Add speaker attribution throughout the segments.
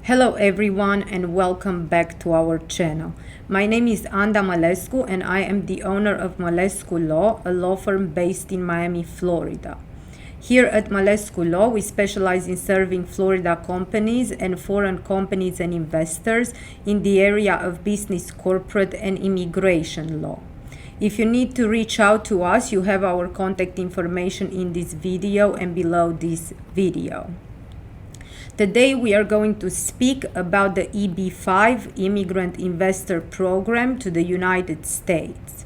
Speaker 1: Hello everyone and welcome back to our channel. My name is Anda Malescu and I am the owner of Malescu Law, a law firm based in Miami, Florida. Here at Malescu Law, we specialize in serving Florida companies and foreign companies and investors in the area of business, corporate, and immigration law. If you need to reach out to us, you have our contact information in this video and below this video. Today we are going to speak about the EB-5 Immigrant Investor Program to the United States.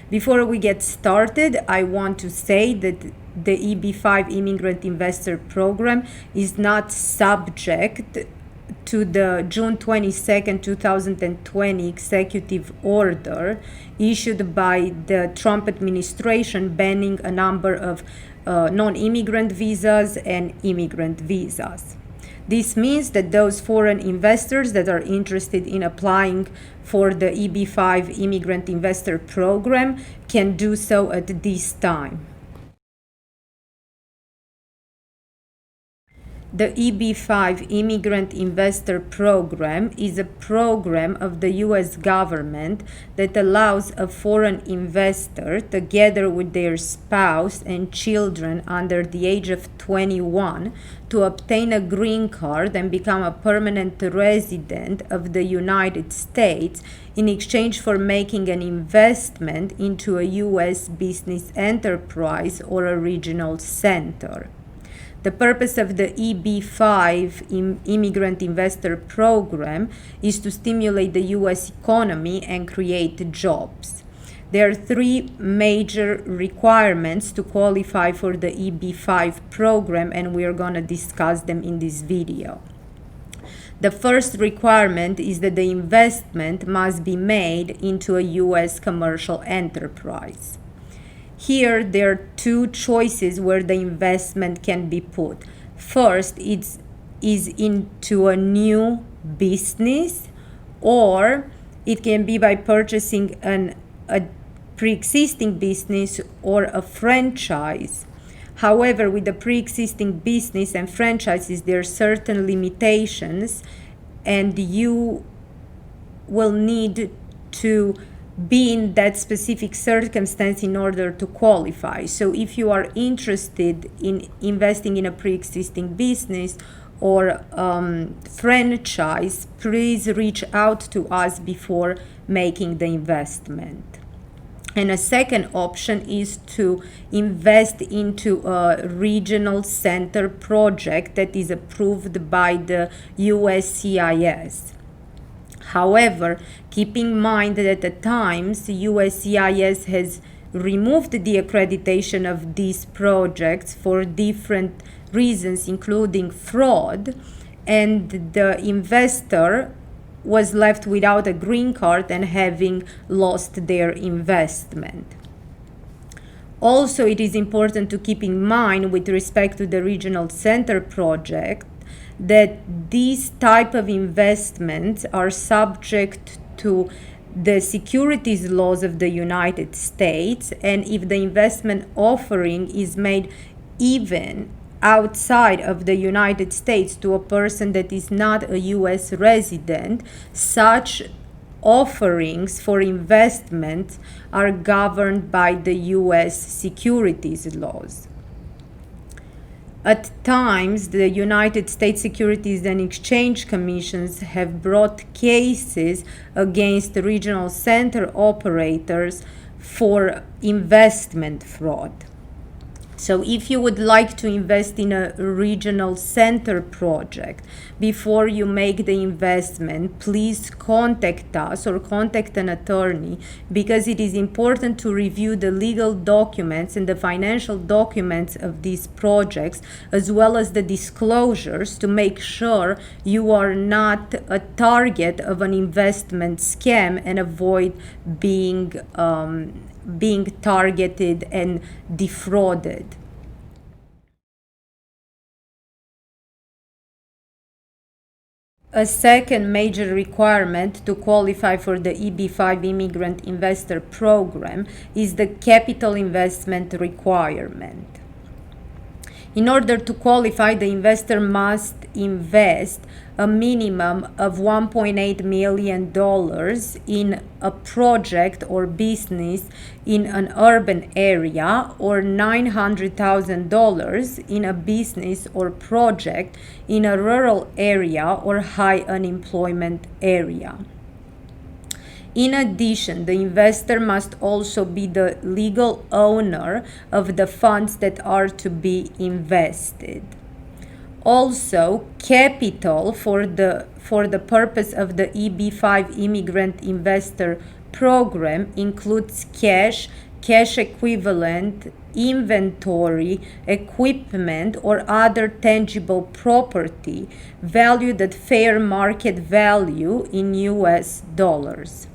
Speaker 1: Before we get started, I want to say that the EB-5 Immigrant Investor Program is not subject to the June 22, 2020 executive order issued by the Trump administration banning a number of non-immigrant visas and immigrant visas. This means that those foreign investors that are interested in applying for the EB-5 Immigrant Investor Program can do so at this time. The EB-5 Immigrant Investor Program is a program of the US government that allows a foreign investor, together with their spouse and children under the age of 21, to obtain a green card and become a permanent resident of the United States in exchange for making an investment into a US business enterprise or a regional center. The purpose of the EB-5 Immigrant Investor Program is to stimulate the U.S. economy and create jobs. There are three major requirements to qualify for the EB-5 program, and we are going to discuss them in this video. The first requirement is that the investment must be made into a U.S. commercial enterprise. Here, there are two choices where the investment can be put. First, it is into a new business, or it can be by purchasing a pre-existing business or a franchise. However, with the pre-existing business and franchises, there are certain limitations, and you will need to be in that specific circumstance in order to qualify. So if you are interested in investing in a pre-existing business or franchise, please reach out to us before making the investment. And a second option is to invest into a regional center project that is approved by the USCIS. However, keep in mind that at times USCIS has removed the accreditation of these projects for different reasons, including fraud, and the investor was left without a green card and having lost their investment. Also, it is important to keep in mind with respect to the regional center project that these type of investments are subject to the securities laws of the United States, and if the investment offering is made even outside of the United States to a person that is not a US resident, such offerings for investment are governed by the US Securities Laws. At times, the United States Securities and Exchange Commissions have brought cases against regional center operators for investment fraud. So if you would like to invest in a regional center project, before you make the investment, please contact us or contact an attorney, because it is important to review the legal documents and the financial documents of these projects, as well as the disclosures, to make sure you are not a target of an investment scam and avoid being targeted and defrauded. A second major requirement to qualify for the EB-5 Immigrant Investor Program is the capital investment requirement. In order to qualify, the investor must invest a minimum of $1.8 million in a project or business in an urban area, or $900,000 in a business or project in a rural area or high unemployment area. In addition, the investor must also be the legal owner of the funds that are to be invested. Also, capital for the purpose of the EB-5 Immigrant Investor Program includes cash, cash equivalent, inventory, equipment, or other tangible property valued at fair market value in US dollars.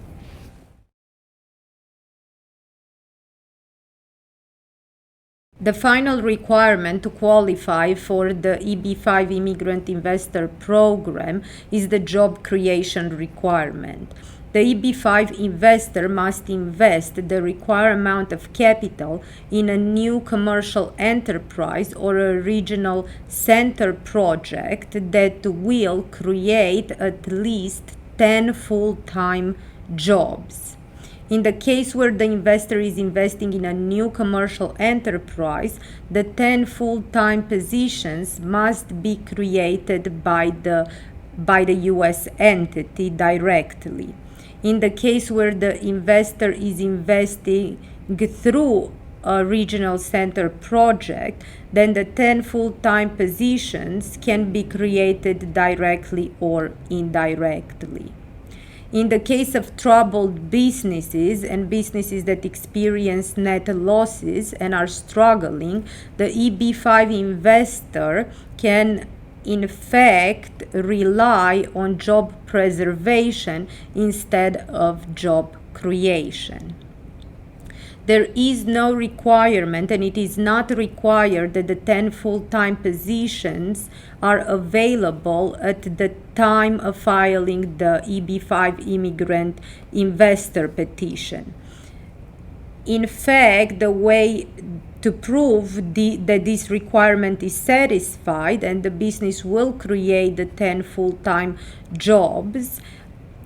Speaker 1: The final requirement to qualify for the EB-5 Immigrant Investor Program is the job creation requirement. The EB-5 investor must invest the required amount of capital in a new commercial enterprise or a regional center project that will create at least 10 full-time jobs. In the case where the investor is investing in a new commercial enterprise, the 10 full-time positions must be created by the US entity directly. In the case where the investor is investing through a regional center project, then the 10 full-time positions can be created directly or indirectly. In the case of troubled businesses and businesses that experience net losses and are struggling, the EB-5 investor can in fact rely on job preservation instead of job creation. There is no requirement, and it is not required, that the 10 full-time positions are available at the time of filing the EB-5 Immigrant Investor Petition. In fact, the way to prove that this requirement is satisfied and the business will create the 10 full-time jobs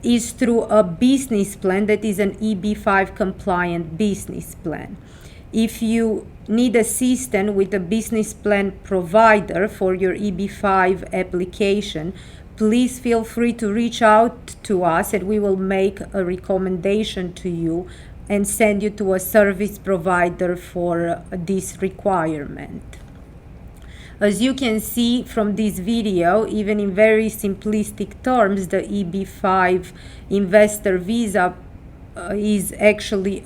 Speaker 1: is through a business plan that is an EB-5 compliant business plan. If you need assistance with a business plan provider for your EB-5 application, please feel free to reach out to us and we will make a recommendation to you and send you to a service provider for this requirement. As you can see from this video, even in very simplistic terms, the EB-5 investor visa is actually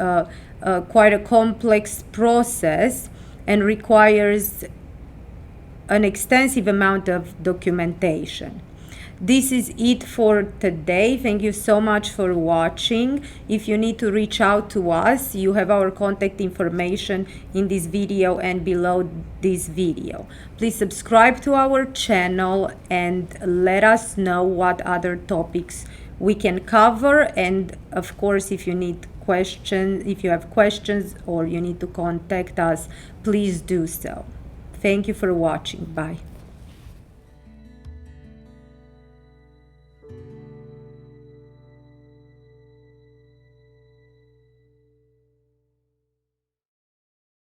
Speaker 1: quite a complex process and requires an extensive amount of documentation. This is it for today. Thank you so much for watching. If you need to reach out to us, you have our contact information in this video and below this video. Please subscribe to our channel and let us know what other topics we can cover. And of course, if you have questions or you need to contact us, please do so. Thank you for watching. Bye.